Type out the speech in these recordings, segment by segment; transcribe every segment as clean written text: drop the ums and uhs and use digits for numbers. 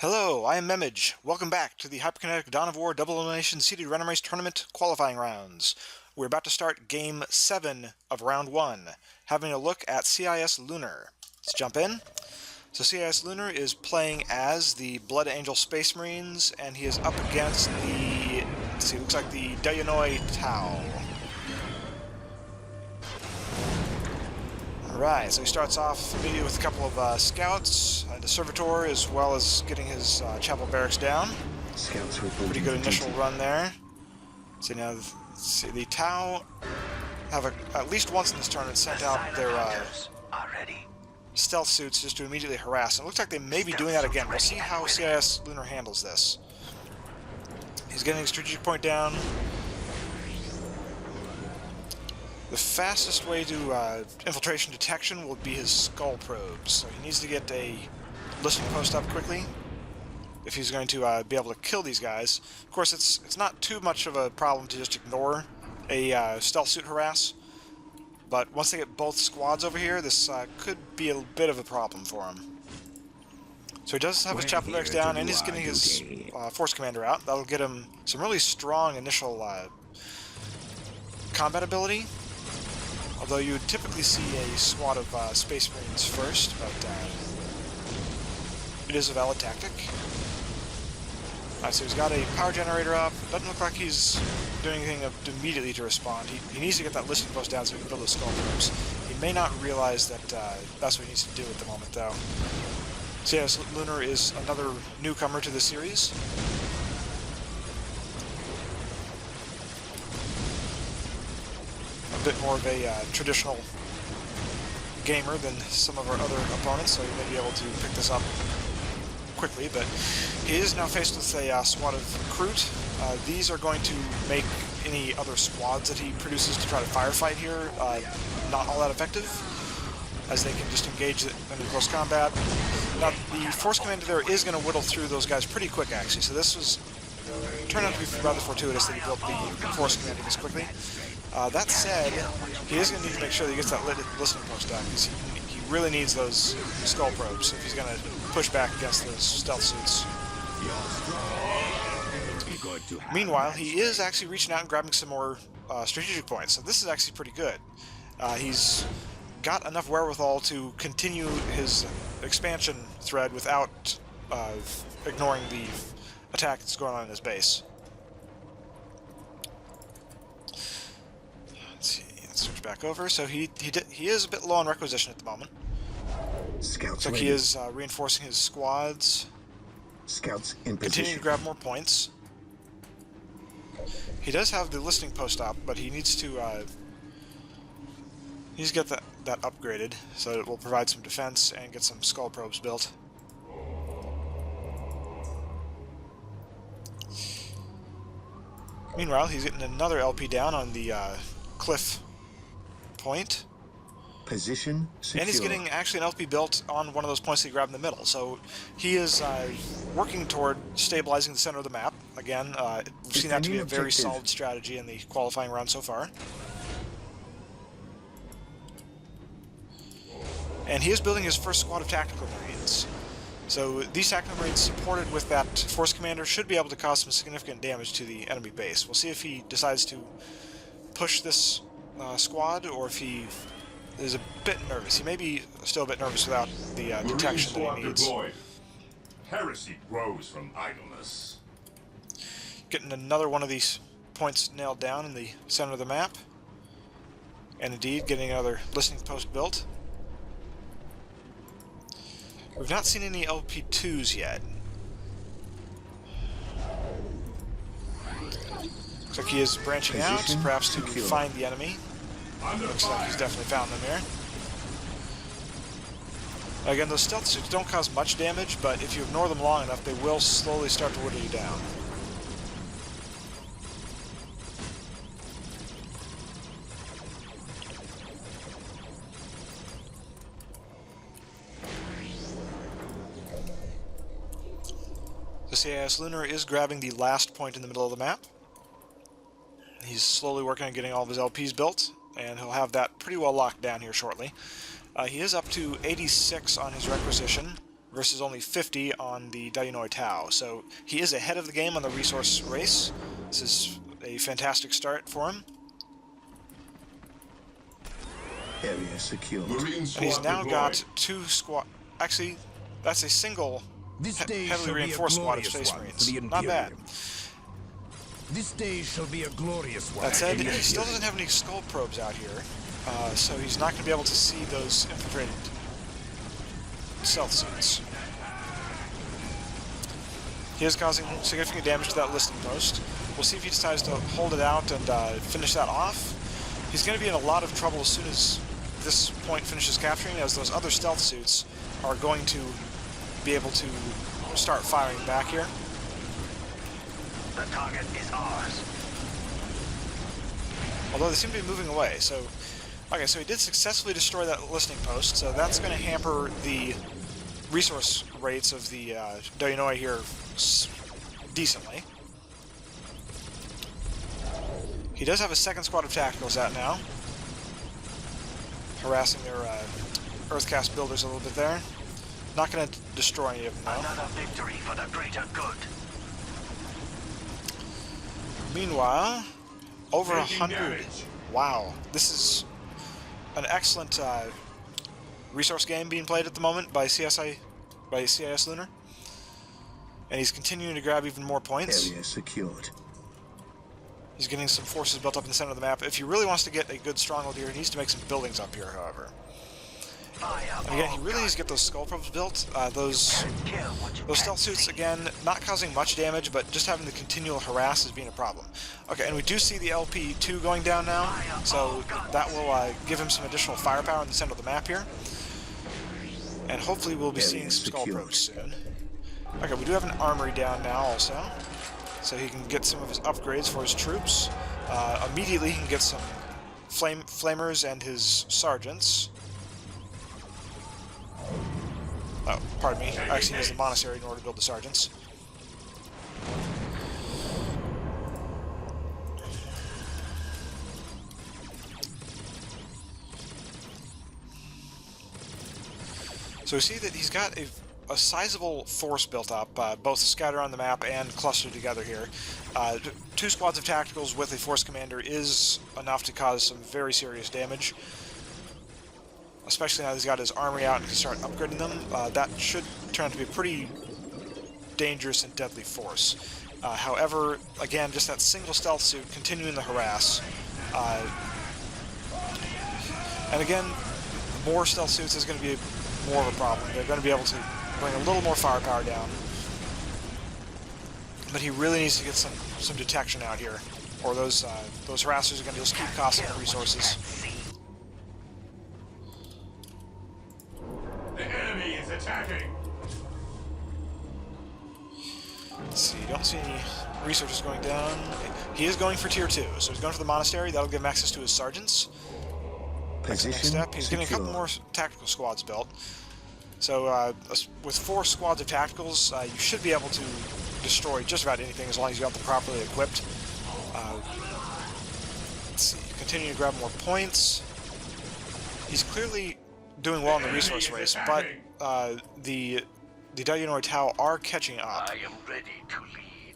Hello, I am Memage. Welcome back to the Hyperkinetic Dawn of War Double Elimination Seeded Random Race Tournament qualifying rounds. We're about to start Game 7 of Round 1, having a look at Cislunar. Let's jump in. So Cislunar is playing as the Blood Angel Space Marines, and he is up against the, let's see, looks like the Dayonoi Tau. Alright, so he starts off immediately with a couple of scouts and a servitor, as well as getting his chapel barracks down. Scouts Pretty good initial run there. So now, the Tau have at least once in this tournament sent out their stealth suits just to immediately harass. And it looks like they may be doing that again. We'll see how Cislunar handles this. He's getting a strategic point down. The fastest way to infiltration detection will be his skull probes, so he needs to get a listening post up quickly if he's going to be able to kill these guys. Of course, it's not too much of a problem to just ignore a stealth suit harass, but once they get both squads over here, this could be a bit of a problem for him. So he does have his chapel barracks down, and he's getting his force commander out. That'll get him some really strong initial combat ability. Although you would typically see a squad of Space Marines first, but it is a valid tactic. So he's got a power generator up. Doesn't look like he's doing anything immediately to respond. He needs to get that listening post down so he can build those skull probes. He may not realize that that's what he needs to do at the moment, though. Cislunar is another newcomer to the series. Bit more of a traditional gamer than some of our other opponents, so he may be able to pick this up quickly, but he is now faced with a squad of Kroot. These are going to make any other squads that he produces to try to firefight here not all that effective, as they can just engage in close combat. Now, the force commander there is going to whittle through those guys pretty quick, actually, so this turned out to be rather fortuitous that he built the force commander this quickly. That said, he is going to need to make sure that he gets that listening post down, because he really needs those skull probes if he's going to push back against those stealth suits. Meanwhile, he is actually reaching out and grabbing some more strategic points, so this is actually pretty good. He's got enough wherewithal to continue his expansion thread without ignoring the attack that's going on in his base. Switch back over. So he is a bit low on requisition at the moment. Scouts Looks like he is reinforcing his squads. Scouts in position. Continuing to grab more points. He does have the listening post up, but he needs to get that upgraded so it will provide some defense and get some skull probes built. Meanwhile, he's getting another LP down on the cliff point. Position secure. And he's getting actually an LP built on one of those points that he grabbed in the middle. So he is working toward stabilizing the center of the map. Again, we've seen that to be a very solid strategy in the qualifying round so far. And he is building his first squad of tactical marines. So these tactical marines supported with that force commander should be able to cause some significant damage to the enemy base. We'll see if he decides to push this squad, or if he is a bit nervous. He may be still a bit nervous without the detection that he needs. Deployed. Heresy grows from idleness. Getting another one of these points nailed down in the center of the map. And indeed, getting another listening post built. We've not seen any LP2s yet. Looks like he is branching out, perhaps to find the enemy. Looks like he's definitely found them here. Again, those stealth suits don't cause much damage, but if you ignore them long enough, they will slowly start to whittle you down. The Cislunar is grabbing the last point in the middle of the map. He's slowly working on getting all of his LPs built, and he'll have that pretty well locked down here shortly. He is up to 86 on his requisition, versus only 50 on the Dayunoi Tau. So he is ahead of the game on the resource race. This is a fantastic start for him. Area secured. Marine And he's squad now deployed. got 2 squad... Actually, that's a single This day heavily shall be a reinforced squad of glorious Space one Marines. for the Not bad. Imperium. This day shall be a glorious one. That said, for the he still Imperium. doesn't have any skull probes out here, so he's not going to be able to see those infiltrated stealth suits. He is causing significant damage to that listing post. We'll see if he decides to hold it out and finish that off. He's going to be in a lot of trouble as soon as this point finishes capturing, as those other stealth suits are going to be able to start firing back here. The target is ours. Although they seem to be moving away, so... Okay, so he did successfully destroy that listening post, so that's going to hamper the resource rates of the Dayunoi here decently. He does have a second squad of tacticals out now, harassing their Earthcast builders a little bit there. Not going to destroy any of them, though. Another victory for the greater good. Meanwhile, over Taking 100. damage. Wow, this is an excellent resource game being played at the moment by CIS Lunar, and he's continuing to grab even more points. Area secured. He's getting some forces built up in the center of the map. If he really wants to get a good stronghold here, he needs to make some buildings up here, however. Fire And again, he all really needs to get those skull probes built. Those stealth suits, again, not causing much damage, but just having the continual harass is being a problem. Okay, and we do see the LP2 going down now, so that will give him some additional firepower in the center of the map here. And hopefully we'll be seeing some skull probes soon. Okay, we do have an armory down now also, so he can get some of his upgrades for his troops. Immediately he can get some flamers and his sergeants. Oh, pardon me. I actually use the monastery in order to build the sergeants. So we see that he's got a sizable force built up, both scattered on the map and clustered together here. 2 squads of tacticals with a force commander is enough to cause some very serious damage. Especially now he's got his armory out and can start upgrading them. That should turn out to be a pretty dangerous and deadly force. However, again, just that single stealth suit continuing the harass. And again, more stealth suits is going to be more of a problem. They're going to be able to bring a little more firepower down. But he really needs to get some detection out here, or those harassers are going to just keep costing him resources. The enemy is attacking. Let's see, don't see any researchers going down. He is going for tier 2, so he's going for the monastery. That'll give him access to his sergeants. That's the next Position step. He's getting a couple more tactical squads built. So with 4 squads of tacticals, you should be able to destroy just about anything as long as you got them properly equipped. Let's see, continue to grab more points. He's clearly doing well in the resource race, but the Dayunoi Tau are catching up. I am ready to lead.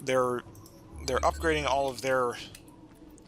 They're upgrading all of their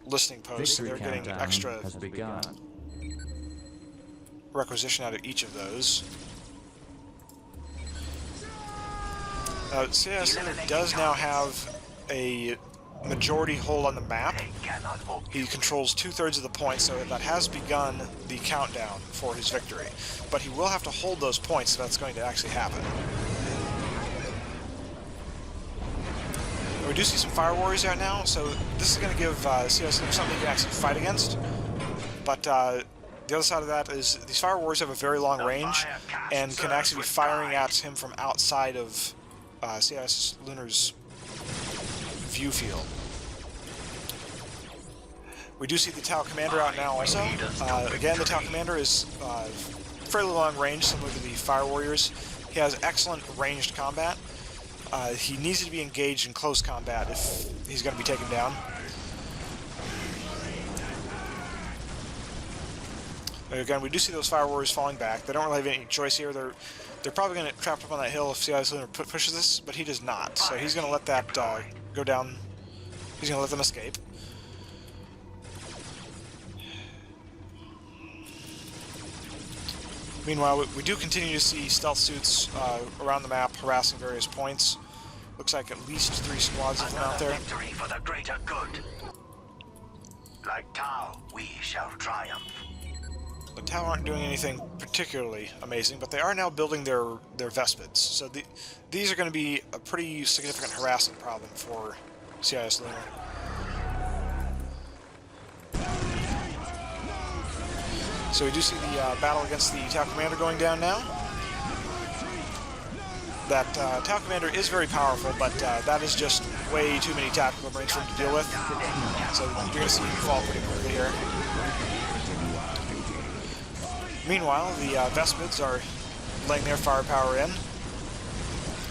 listening posts, so Victory they're getting countdown extra has begun. requisition out of each of those. CIS Lunar does now have a majority hold on the map. They cannot hold He controls 2/3 of the points, so that has begun the countdown for his victory. But he will have to hold those points if that's going to actually happen. We do see some Fire Warriors out now, so this is going to give CIS Lunar something he can actually fight against. But the other side of that is these Fire Warriors have a very long range and can actually be firing at him from outside of CIS Lunar's view field. We do see the Tau Commander out now also. Again, the Tau Commander is fairly long range, similar to the Fire Warriors. He has excellent ranged combat. He needs to be engaged in close combat if he's going to be taken down. Again, we do see those Fire Warriors falling back. They don't really have any choice here. They're probably going to get trapped up on that hill if Cislunar pushes this, but he does not. So he's going to let that go down. He's going to let them escape. Meanwhile, we do continue to see stealth suits around the map harassing various points. Looks like at least 3 squads of them out there. Victory for the greater good. Like Tau, we shall triumph. The Tau aren't doing anything particularly amazing, but they are now building their Vespids. So these are going to be a pretty significant harassing problem for Cislunar. So we do see the battle against the Tau Commander going down now. That Tau Commander is very powerful, but that is just way too many tactical brains for him to deal with. So you're going to see him fall pretty quickly here. Meanwhile, the Vespids are laying their firepower in.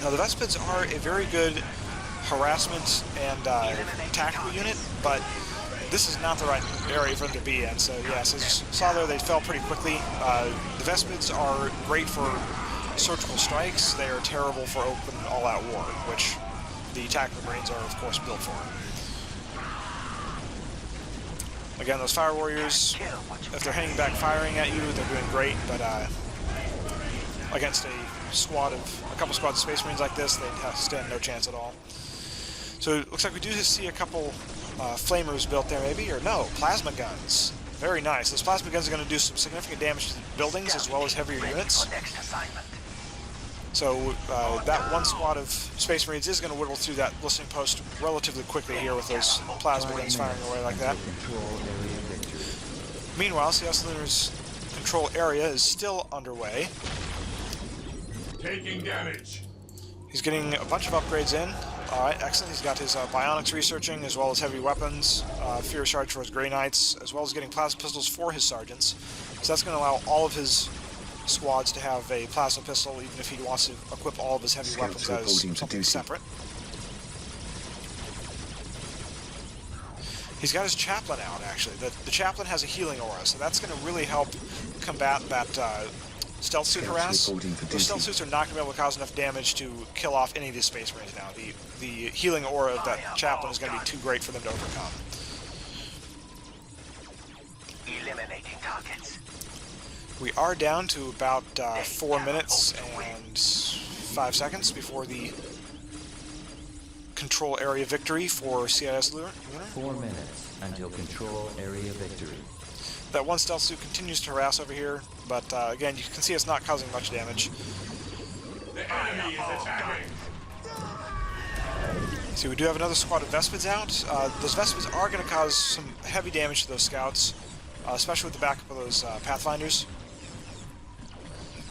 Now, the Vespids are a very good harassment and tactical unit, but this is not the right area for them to be in. So, yes, as you saw there, they fell pretty quickly. The Vespids are great for surgical strikes. They are terrible for open all-out war, which the tactical brains are, of course, built for. Again, those Fire Warriors, if they're hanging back firing at you, they're doing great, but against a couple squads of Space Marines like this, they stand no chance at all. So it looks like we do see a couple flamers built there, maybe, or no, plasma guns. Very nice. Those plasma guns are going to do some significant damage to the buildings as well as heavier units. So that one squad of Space Marines is going to whittle through that listening post relatively quickly here with those plasma guns firing away like that. Meanwhile, Cislunar's control area is still underway. Taking damage. He's getting a bunch of upgrades in. Alright, excellent. He's got his bionics researching, as well as heavy weapons, Fear Charge for his Grey Knights, as well as getting plasma pistols for his sergeants. So that's going to allow all of his squads to have a plasma pistol, even if he wants to equip all of his heavy weapons as something separate. He's got his chaplain out, actually. The chaplain has a healing aura, so that's going to really help combat that stealth suit harass. Those stealth suits are not going to be able to cause enough damage to kill off any of these Space Marines now. The healing aura of that chaplain is going to be too great for them to overcome. Eliminating targets. We are down to about 4 minutes and 5 seconds before the control area victory for Cislunar. 4 minutes until control area victory. That one stealth suit continues to harass over here, but again, you can see it's not causing much damage. The enemy is attacking. See, we do have another squad of Vespids out. Those Vespids are going to cause some heavy damage to those scouts, especially with the backup of those Pathfinders.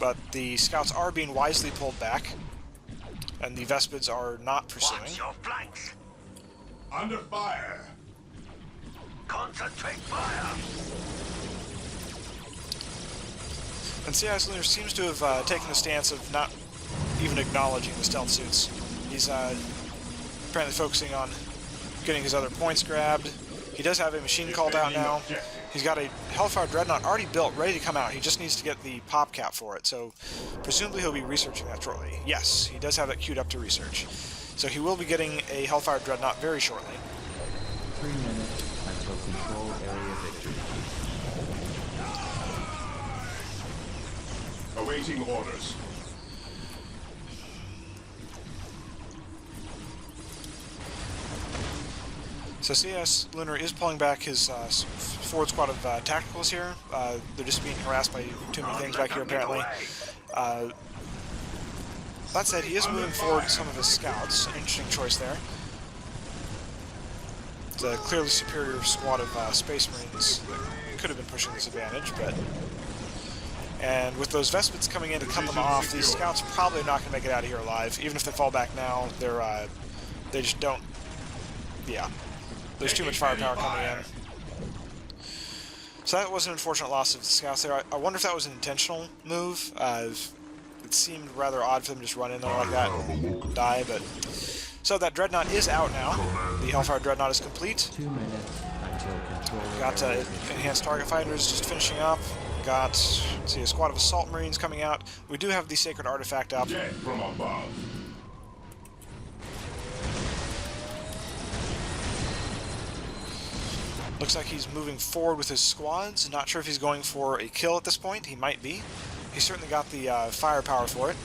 But the scouts are being wisely pulled back, and the Vespids are not pursuing. Watch your flanks. Under fire. Concentrate fire. And Cislunar seems to have taken the stance of not even acknowledging the stealth suits. He's apparently focusing on getting his other points grabbed. He does have a machine called out now. He's got a Hellfire Dreadnought already built, ready to come out. He just needs to get the pop cap for it, so presumably he'll be researching that shortly. Yes, he does have that queued up to research. So he will be getting a Hellfire Dreadnought very shortly. 3 minutes until control area victory. Awaiting orders. So Cislunar is pulling back his forward squad of tacticals here. They're just being harassed by too many things back here, apparently. That said, he is moving forward some of his scouts. An interesting choice there. It's a clearly superior squad of Space Marines that could have been pushing this advantage, but... And with those Vespids coming in to cut them off, these scouts probably not going to make it out of here alive. Even if they fall back now, they just don't... Yeah. There's too much firepower coming in. So that was an unfortunate loss of the scouts there. I wonder if that was an intentional move. It seemed rather odd for them to just run in there like that and die, but... So that Dreadnought is out now. The Hellfire Dreadnought is complete. 2 minutes until control Got enhanced target fighters just finishing up. got, let's see, a squad of assault marines coming out. We do have the sacred artifact up. Death from above. Looks like he's moving forward with his squads. Not sure if he's going for a kill at this point. He might be. He's certainly got the firepower for it.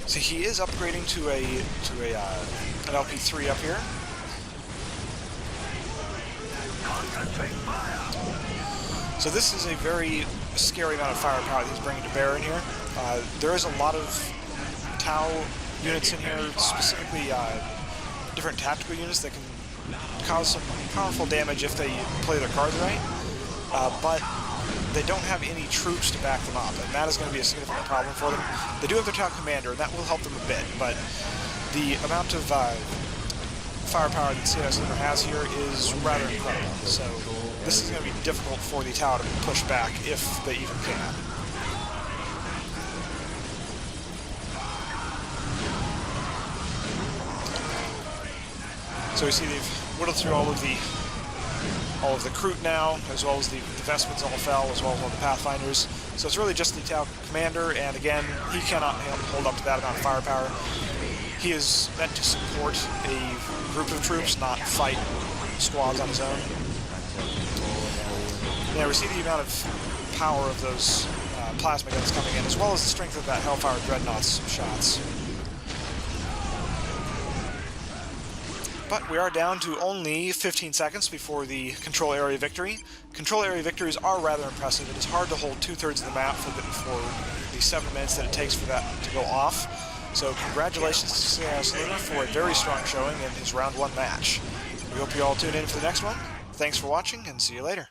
So he is upgrading to an LP3 up here. So this is a very scary amount of firepower that he's bringing to bear in here. There is a lot of Tau units in here, specifically different tactical units that can cause some powerful damage if they play their cards right, but they don't have any troops to back them up, and that is going to be a significant problem for them. They do have their Tau commander, and that will help them a bit, but the amount of firepower that Cislunar has here is rather incredible, so this is going to be difficult for the Tau to push back if they even can. So we see they've whittled through all of the Kroot now, as well as the vestments all fell, as well as all the Pathfinders. So it's really just the Tau commander, and again, he cannot hold up to that amount of firepower. He is meant to support a group of troops, not fight squads on his own. Yeah, we see the amount of power of those plasma guns coming in, as well as the strength of that Hellfire Dreadnought's shots. But we are down to only 15 seconds before the control area victory. Control area victories are rather impressive. It is hard to hold 2/3 of the map for the 7 minutes that it takes for that to go off. So congratulations to Cislunar for a very strong showing in his round 1 match. We hope you all tune in for the next one. Thanks for watching, and see you later.